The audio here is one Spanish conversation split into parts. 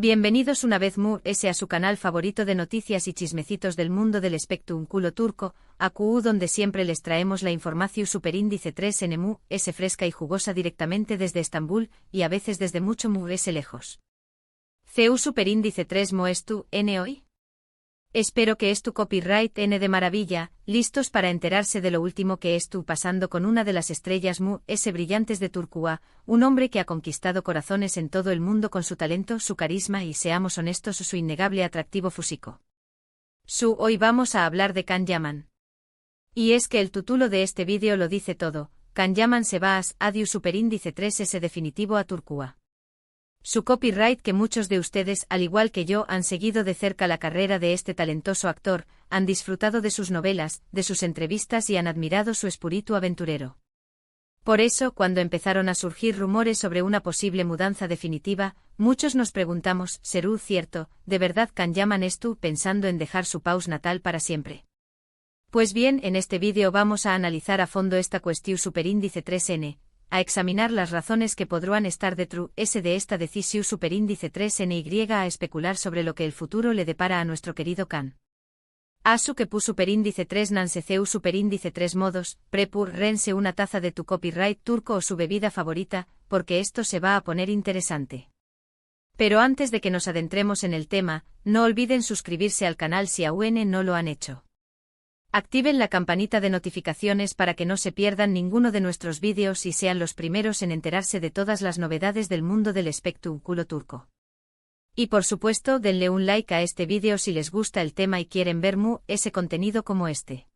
Bienvenidos una vez más a su canal favorito de noticias y chismecitos del mundo del espectáculo turco, AQU, donde siempre les traemos la información superíndice 3 en es fresca y jugosa directamente desde Estambul, y a veces desde mucho lejos. CU superíndice 3 Moestu, N hoy. Espero que es tu copyright N de maravilla, listos para enterarse de lo último que estuvo pasando con una de las estrellas brillantes de Turquía, un hombre que ha conquistado corazones en todo el mundo con su talento, su carisma y, seamos honestos, su innegable atractivo físico. Hoy vamos a hablar de Can Yaman. Y es que el título de este vídeo lo dice todo: Can Yaman se va adiu superíndice 3 definitivo a Turquía. Su copyright, que muchos de ustedes, al igual que yo, han seguido de cerca la carrera de este talentoso actor, han disfrutado de sus novelas, de sus entrevistas y han admirado su espíritu aventurero. Por eso, cuando empezaron a surgir rumores sobre una posible mudanza definitiva, muchos nos preguntamos, ¿será cierto, de verdad Can Yaman estuvo pensando en dejar su país natal para siempre? Pues bien, en este vídeo vamos a analizar a fondo esta cuestión superíndice 3N, a examinar las razones que podrán estar detrás de esta decisión superíndice 3NY, a especular sobre lo que el futuro le depara a nuestro querido Can. Asu que pu superíndice 3 nanseceu superíndice 3 modos, prepur rense una taza de tu copyright turco o su bebida favorita, porque esto se va a poner interesante. Pero antes de que nos adentremos en el tema, no olviden suscribirse al canal si aún no lo han hecho. Activen la campanita de notificaciones para que no se pierdan ninguno de nuestros vídeos y sean los primeros en enterarse de todas las novedades del mundo del espectáculo turco. Y por supuesto, denle un like a este vídeo si les gusta el tema y quieren ver ese contenido como este.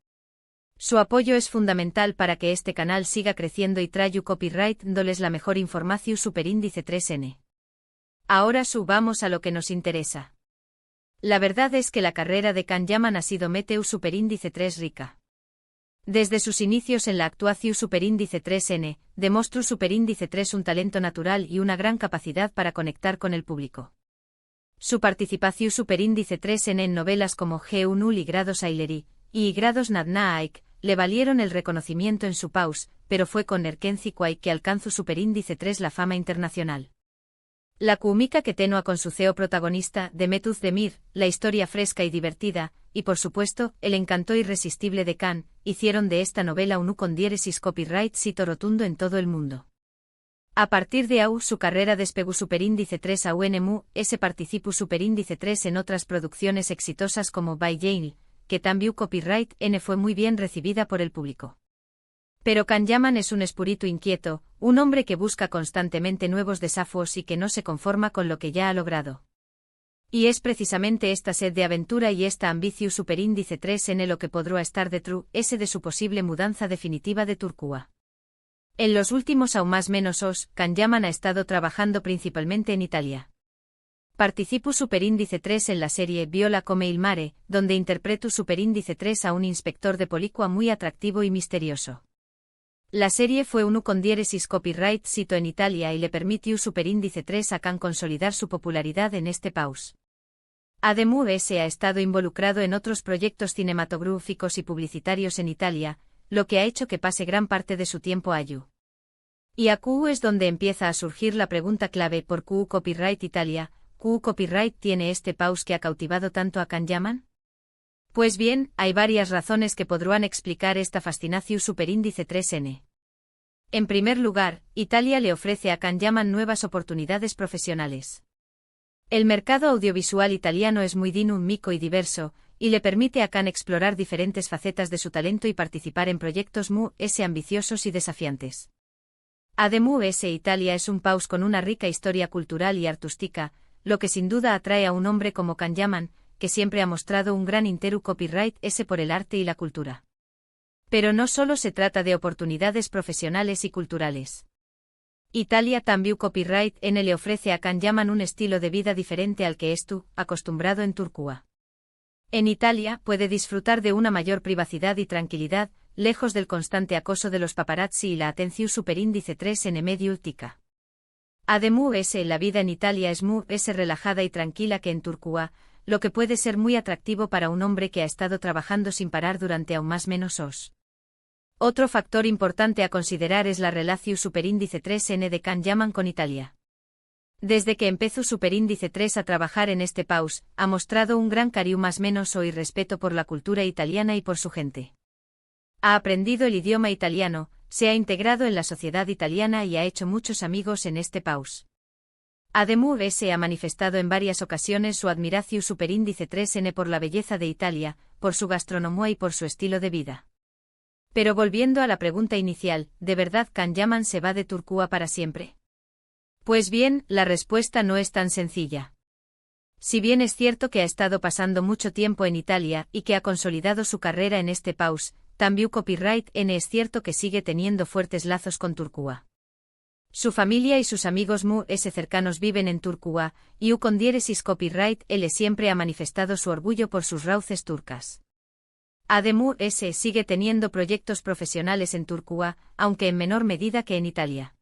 Su apoyo es fundamental para que este canal siga creciendo y traiga copyright dándoles la mejor información superíndice 3N. Ahora vamos a lo que nos interesa. La verdad es que la carrera de Can Yaman ha sido meteu superíndice 3 rica. Desde sus inicios en la actuación superíndice 3N, demostró superíndice 3 un talento natural y una gran capacidad para conectar con el público. Su participación superíndice 3N en novelas como G1 y Grados Aileri, y Grados Nadna Aik, le valieron el reconocimiento en su país, pero fue con Erkenci Kuay que alcanzó superíndice 3 la fama internacional. La cómica que tenua con su CEO protagonista, Demet Özdemir, la historia fresca y divertida, y por supuesto, el encanto irresistible de Can, hicieron de esta novela un con diéresis copyright sito rotundo en todo el mundo. A partir de su carrera despegó superíndice 3 a UNMU, participó superíndice 3 en otras producciones exitosas como By Jane, que también copyright N fue muy bien recibida por el público. Pero Can Yaman es un espíritu inquieto, un hombre que busca constantemente nuevos desafíos y que no se conforma con lo que ya ha logrado. Y es precisamente esta sed de aventura y esta ambición superíndice 3N lo que podrá estar detrás de su posible mudanza definitiva de Turquía. En los últimos aún más menos Can Yaman ha estado trabajando principalmente en Italia. Participó superíndice 3 en la serie Viola come il mare, donde interpretó superíndice 3 a un inspector de policía muy atractivo y misterioso. La serie fue un con diéresis copyright sito en Italia y le permitió superíndice 3 a Can consolidar su popularidad en este país. Además, ha estado involucrado en otros proyectos cinematográficos y publicitarios en Italia, lo que ha hecho que pase gran parte de su tiempo allí. Y aquí es donde empieza a surgir la pregunta clave: ¿por qué copyright Italia? ¿Qué copyright tiene este país que ha cautivado tanto a Can Yaman? Pues bien, hay varias razones que podrán explicar esta fascinación superíndice 3N. En primer lugar, Italia le ofrece a Can Yaman nuevas oportunidades profesionales. El mercado audiovisual italiano es muy dinámico y diverso, y le permite a Can explorar diferentes facetas de su talento y participar en proyectos muy ambiciosos y desafiantes. Además, Italia es un país con una rica historia cultural y artística, lo que sin duda atrae a un hombre como Can Yaman, que siempre ha mostrado un gran interés copyright por el arte y la cultura. Pero no solo se trata de oportunidades profesionales y culturales. Italia también copyright N le ofrece a Can Yaman un estilo de vida diferente al que estuvo acostumbrado en Turquía. En Italia puede disfrutar de una mayor privacidad y tranquilidad, lejos del constante acoso de los paparazzi y la atención superíndice 3N medio tica. Además, la vida en Italia es muy relajada y tranquila que en Turquía, lo que puede ser muy atractivo para un hombre que ha estado trabajando sin parar durante aún más menos Otro factor importante a considerar es la relación superíndice 3N de Can Yaman con Italia. Desde que empezó Superíndice 3 a trabajar en este país, ha mostrado un gran cariño más menos y respeto por la cultura italiana y por su gente. Ha aprendido el idioma italiano, se ha integrado en la sociedad italiana y ha hecho muchos amigos en este país. Además, ha manifestado en varias ocasiones su admiración Superíndice 3N por la belleza de Italia, por su gastronomía y por su estilo de vida. Pero volviendo a la pregunta inicial, ¿de verdad Can Yaman se va de Turquía para siempre? Pues bien, la respuesta no es tan sencilla. Si bien es cierto que ha estado pasando mucho tiempo en Italia y que ha consolidado su carrera en este país, también Copyright N es cierto que sigue teniendo fuertes lazos con Turquía. Su familia y sus amigos cercanos viven en Turquía, y con diéresis Copyright L siempre ha manifestado su orgullo por sus raíces turcas. Además, sigue teniendo proyectos profesionales en Turquía, aunque en menor medida que en Italia.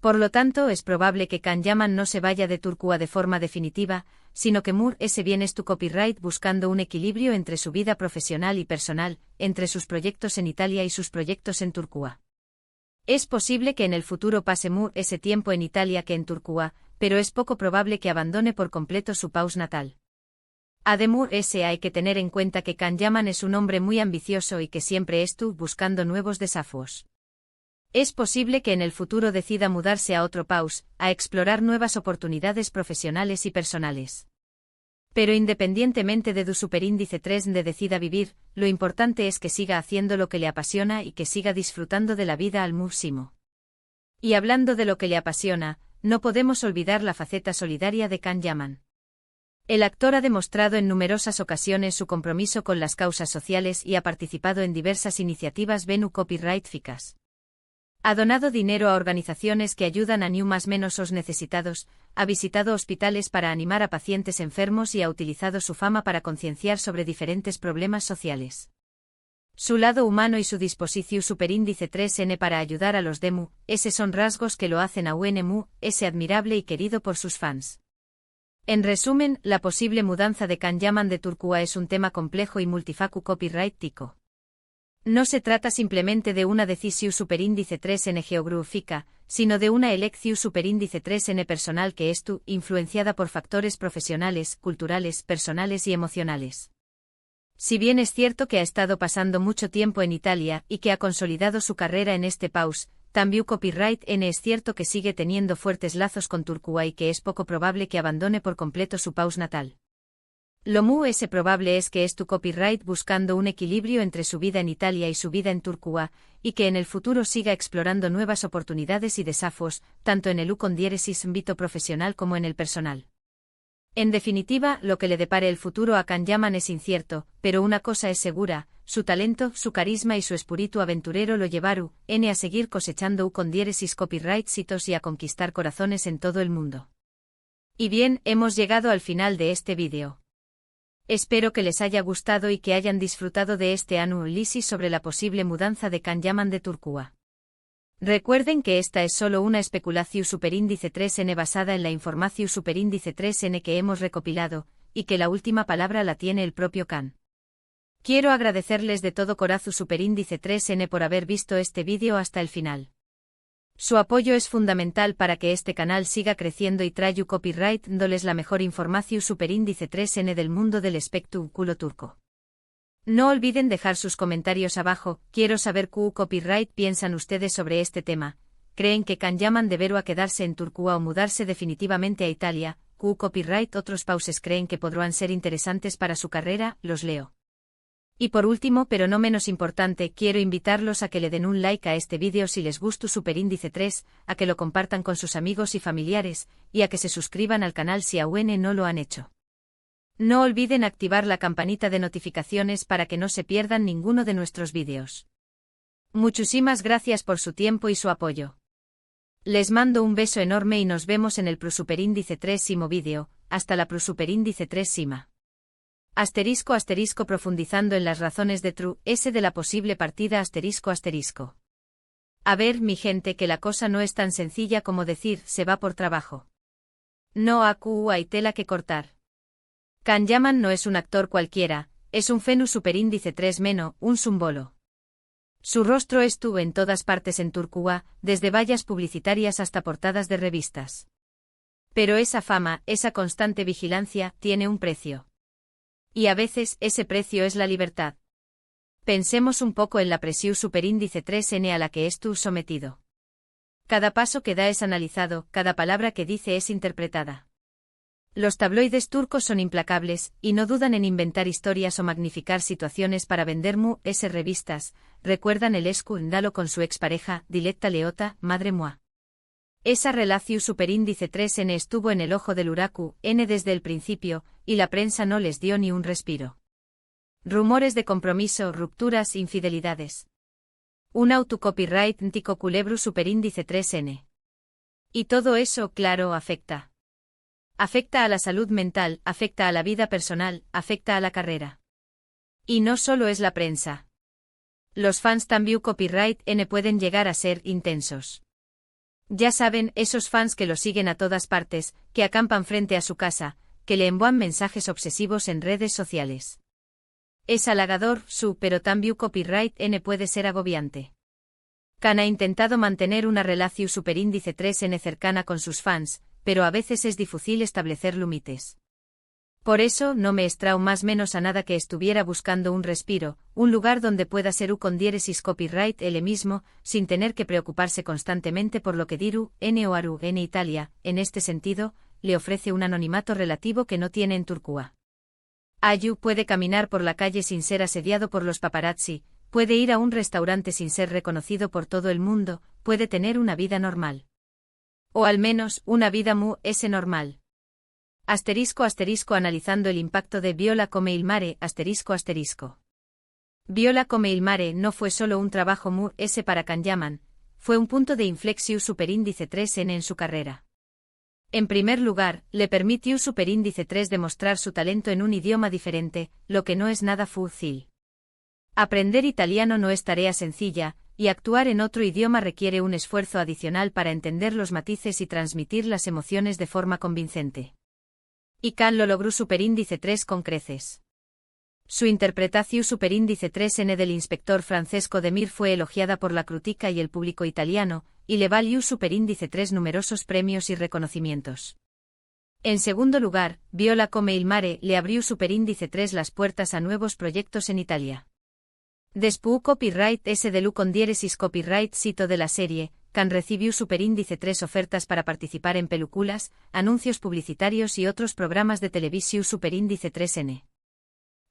Por lo tanto, es probable que Can Yaman no se vaya de Turquía de forma definitiva, sino que viene tu Copyright buscando un equilibrio entre su vida profesional y personal, entre sus proyectos en Italia y sus proyectos en Turquía. Es posible que en el futuro pase ese tiempo en Italia que en Turquía, pero es poco probable que abandone por completo su país natal. Además, hay que tener en cuenta que Can Yaman es un hombre muy ambicioso y que siempre estuvo buscando nuevos desafíos. Es posible que en el futuro decida mudarse a otro país, a explorar nuevas oportunidades profesionales y personales. Pero independientemente de su Superíndice 3 de decida vivir, lo importante es que siga haciendo lo que le apasiona y que siga disfrutando de la vida al máximo. Y hablando de lo que le apasiona, no podemos olvidar la faceta solidaria de Can Yaman. El actor ha demostrado en numerosas ocasiones su compromiso con las causas sociales y ha participado en diversas iniciativas Venu Copyright Ficas. Ha donado dinero a organizaciones que ayudan a más menos os necesitados, ha visitado hospitales para animar a pacientes enfermos y ha utilizado su fama para concienciar sobre diferentes problemas sociales. Su lado humano y su disposición Superíndice 3N para ayudar a los DEMU, son rasgos que lo hacen a UNMU, admirable y querido por sus fans. En resumen, la posible mudanza de Can Yaman de Turquía es un tema complejo y multifacu copyrightico. No se trata simplemente de una decisión Superíndice 3N geográfica, sino de una elección Superíndice 3N personal que influenciada por factores profesionales, culturales, personales y emocionales. Si bien es cierto que ha estado pasando mucho tiempo en Italia y que ha consolidado su carrera en este país, también Copyright N es cierto que sigue teniendo fuertes lazos con Turquía y que es poco probable que abandone por completo su país natal. Lo probable es que tu Copyright buscando un equilibrio entre su vida en Italia y su vida en Turquía, y que en el futuro siga explorando nuevas oportunidades y desafíos, tanto en el con diéresis ámbito profesional como en el personal. En definitiva, lo que le depare el futuro a Can Yaman es incierto, pero una cosa es segura, su talento, su carisma y su espíritu aventurero lo llevaron a seguir cosechando con diéresis copyright hitos y a conquistar corazones en todo el mundo. Y bien, hemos llegado al final de este vídeo. Espero que les haya gustado y que hayan disfrutado de este análisis sobre la posible mudanza de Can Yaman de Turquía. Recuerden que esta es solo una especulación Superíndice 3N basada en la información Superíndice 3N que hemos recopilado, y que la última palabra la tiene el propio Can. Quiero agradecerles de todo corazón Superíndice 3N por haber visto este vídeo hasta el final. Su apoyo es fundamental para que este canal siga creciendo y traiga copyright dándoles la mejor información Superíndice 3N del mundo del espectáculo turco. No olviden dejar sus comentarios abajo, quiero saber qué copyright piensan ustedes sobre este tema. ¿Creen que Can Yaman deberá quedarse en Turquía o mudarse definitivamente a Italia? ¿Qué copyright otros pauses creen que podrán ser interesantes para su carrera? Los leo. Y por último, pero no menos importante, quiero invitarlos a que le den un like a este vídeo si les gustó Superíndice 3, a que lo compartan con sus amigos y familiares, y a que se suscriban al canal si aún no lo han hecho. No olviden activar la campanita de notificaciones para que no se pierdan ninguno de nuestros vídeos. Muchísimas gracias por su tiempo y su apoyo. Les mando un beso enorme y nos vemos en el Superíndice 3 vídeo, hasta la Superíndice 3 *** profundizando en las razones de de la posible partida ***. A ver, mi gente, que la cosa no es tan sencilla como decir, se va por trabajo. No hay tela que cortar. Can Yaman no es un actor cualquiera, es un fenus Superíndice 3 un símbolo. Su rostro estuvo en todas partes en Turquía, desde vallas publicitarias hasta portadas de revistas. Pero esa fama, esa constante vigilancia, tiene un precio. Y a veces, ese precio es la libertad. Pensemos un poco en la presión superíndice 3n a la que es tú sometido. Cada paso que da es analizado, cada palabra que dice es interpretada. Los tabloides turcos son implacables, y no dudan en inventar historias o magnificar situaciones para vender revistas. ¿Recuerdan el escándalo con su expareja, Diletta Leotta, madre moi? Esa relación superíndice 3n estuvo en el ojo del huracán desde el principio, y la prensa no les dio ni un respiro. Rumores de compromiso, rupturas, infidelidades. Un autocopyright ntico culebru superíndice 3n. Y todo eso, claro, afecta. Afecta a la salud mental, afecta a la vida personal, afecta a la carrera. Y no solo es la prensa. Los fans también copyright n pueden llegar a ser intensos. Ya saben, esos fans que lo siguen a todas partes, que acampan frente a su casa, que le envían mensajes obsesivos en redes sociales. Es halagador, pero también copyright n puede ser agobiante. Khan ha intentado mantener una relación superíndice 3n cercana con sus fans, pero a veces es difícil establecer límites. Por eso no me extraño más menos a nada que estuviera buscando un respiro, un lugar donde pueda ser con diéresis copyright él mismo, sin tener que preocuparse constantemente por lo que diru, n o aru en Italia. En este sentido, le ofrece un anonimato relativo que no tiene en Turquía. Ayu puede caminar por la calle sin ser asediado por los paparazzi, puede ir a un restaurante sin ser reconocido por todo el mundo, puede tener una vida normal. O al menos, una vida normal. Analizando el impacto de Viola come il mare, Viola come il mare no fue solo un trabajo para Khan Yaman, fue un punto de inflexión superíndice 3n en su carrera. En primer lugar, le permitió superíndice 3 demostrar su talento en un idioma diferente, lo que no es nada fácil. Aprender italiano no es tarea sencilla, y actuar en otro idioma requiere un esfuerzo adicional para entender los matices y transmitir las emociones de forma convincente. Y Khan lo logró superíndice 3 con creces. Su interpretación superíndice 3n del inspector Francesco de Mir fue elogiada por la crítica y el público italiano, y le valió superíndice 3 numerosos premios y reconocimientos. En segundo lugar, Viola come il mare le abrió superíndice 3 las puertas a nuevos proyectos en Italia. Después copyright s de con diéresis copyright sito de la serie, Khan recibió superíndice 3 ofertas para participar en películas, anuncios publicitarios y otros programas de televisión superíndice 3n.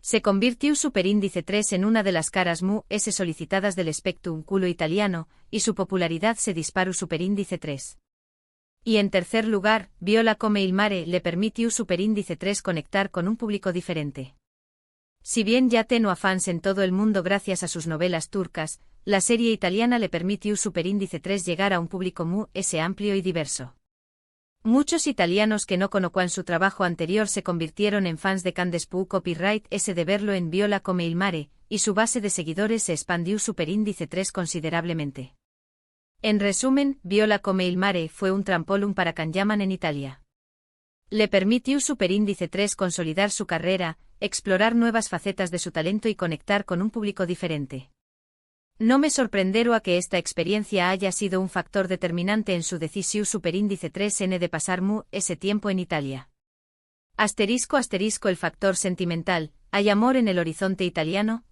Se convirtió superíndice 3 en una de las caras solicitadas del espectáculo italiano, y su popularidad se disparó superíndice 3. Y en tercer lugar, Viola come il mare le permitió superíndice 3 conectar con un público diferente. Si bien ya tenía a fans en todo el mundo gracias a sus novelas turcas, la serie italiana le permitió superíndice 3 llegar a un público amplio y diverso. Muchos italianos que no conocían su trabajo anterior se convirtieron en fans de Khan después copyright s de verlo en Viola come il mare, y su base de seguidores se expandió superíndice 3 considerablemente. En resumen, Viola come il mare fue un trampolín para Khan Yaman en Italia. Le permitió superíndice 3 consolidar su carrera, explorar nuevas facetas de su talento y conectar con un público diferente. No me sorprenderá que esta experiencia haya sido un factor determinante en su decisión superíndice 3n de pasar ese tiempo en Italia. El factor sentimental, hay amor en el horizonte italiano,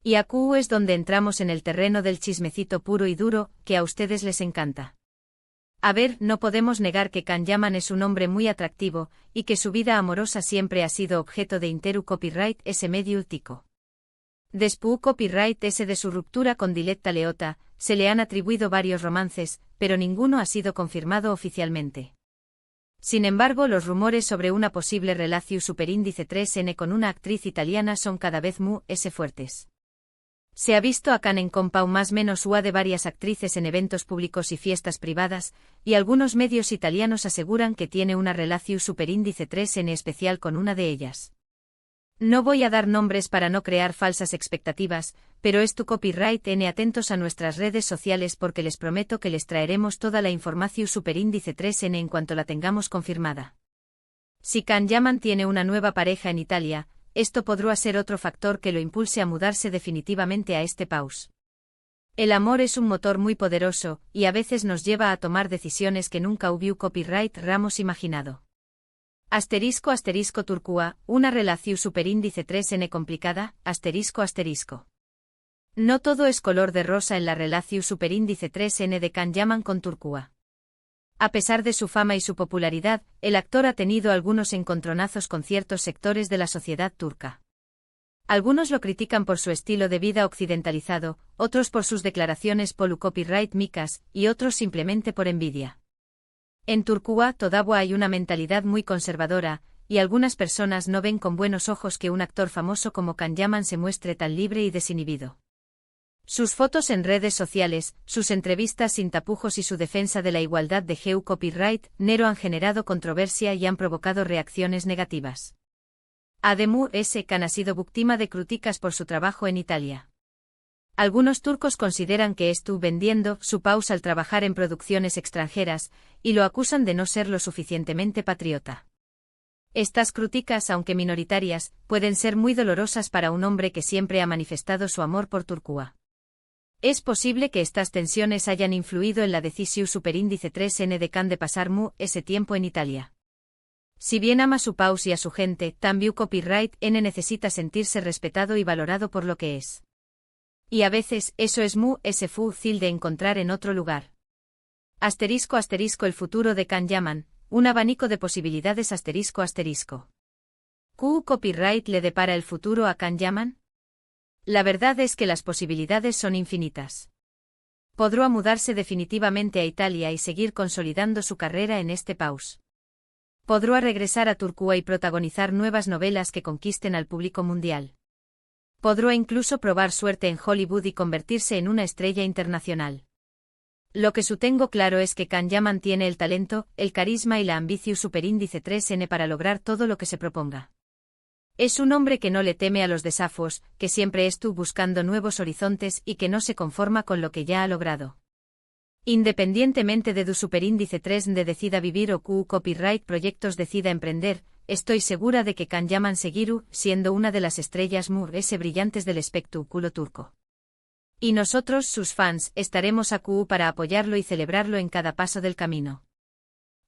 Y aquí es donde entramos en el terreno del chismecito puro y duro, que a ustedes les encanta. A ver, no podemos negar que Khan Yaman es un hombre muy atractivo, y que su vida amorosa siempre ha sido objeto de interu copyright s medio tico. Después copyright s de su ruptura con Diletta Leotta, se le han atribuido varios romances, pero ninguno ha sido confirmado oficialmente. Sin embargo, los rumores sobre una posible relación superíndice 3n con una actriz italiana son cada vez fuertes. Se ha visto a Khan en compau más menos ua de varias actrices en eventos públicos y fiestas privadas, y algunos medios italianos aseguran que tiene una relación superíndice 3n especial con una de ellas. No voy a dar nombres para no crear falsas expectativas, pero es tu copyright n atentos a nuestras redes sociales porque les prometo que les traeremos toda la información superíndice 3n en cuanto la tengamos confirmada. Si Khan Yaman tiene una nueva pareja en Italia, esto podrá ser otro factor que lo impulse a mudarse definitivamente a este país. El amor es un motor muy poderoso, y a veces nos lleva a tomar decisiones que nunca copyright ramos imaginado. Turcua, una relación superíndice 3n complicada, ***. No todo es color de rosa en la relación superíndice 3n de Can Yaman con Turcua. A pesar de su fama y su popularidad, el actor ha tenido algunos encontronazos con ciertos sectores de la sociedad turca. Algunos lo critican por su estilo de vida occidentalizado, otros por sus declaraciones copyright micas, y otros simplemente por envidia. En Turcua todavía hay una mentalidad muy conservadora, y algunas personas no ven con buenos ojos que un actor famoso como Can Yaman se muestre tan libre y desinhibido. Sus fotos en redes sociales, sus entrevistas sin tapujos y su defensa de la igualdad de copyright Nero han generado controversia y han provocado reacciones negativas. Además, Can ha sido víctima de críticas por su trabajo en Italia. Algunos turcos consideran que estuvo vendiendo su pausa al trabajar en producciones extranjeras, y lo acusan de no ser lo suficientemente patriota. Estas críticas, aunque minoritarias, pueden ser muy dolorosas para un hombre que siempre ha manifestado su amor por Turcua. Es posible que estas tensiones hayan influido en la decisión superíndice 3n de Can de pasar ese tiempo en Italia. Si bien ama su paus y a su gente, también copyright n necesita sentirse respetado y valorado por lo que es. Y a veces, eso es fácil de encontrar en otro lugar. El futuro de Can Yaman, un abanico de posibilidades ¿Qué copyright le depara el futuro a Can Yaman? La verdad es que las posibilidades son infinitas. Podrá mudarse definitivamente a Italia y seguir consolidando su carrera en este país. Podrá regresar a Turcua y protagonizar nuevas novelas que conquisten al público mundial. Podrá incluso probar suerte en Hollywood y convertirse en una estrella internacional. Lo que tengo claro es que Can Yaman tiene el talento, el carisma y la ambición superíndice 3n para lograr todo lo que se proponga. Es un hombre que no le teme a los desafíos, que siempre estuvo buscando nuevos horizontes y que no se conforma con lo que ya ha logrado. Independientemente de su superíndice 3n decida vivir o copyright proyectos decida emprender, estoy segura de que Can Yaman seguirá siendo una de las estrellas brillantes del espectáculo turco. Y nosotros, sus fans, estaremos para apoyarlo y celebrarlo en cada paso del camino.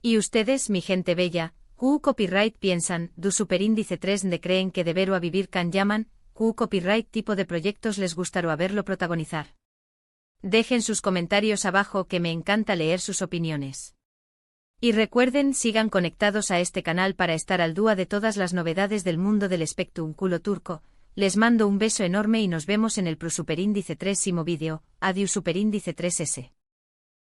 ¿Y ustedes, mi gente bella, qué copyright piensan du superíndice 3n creen que deberá vivir Can Yaman? ¿Qué copyright tipo de proyectos les gustará verlo protagonizar? Dejen sus comentarios abajo que me encanta leer sus opiniones. Y recuerden, sigan conectados a este canal para estar al día de todas las novedades del mundo del espectáculo turco. Les mando un beso enorme y nos vemos en el superíndice 3 vídeo. Adiós superíndice 3s.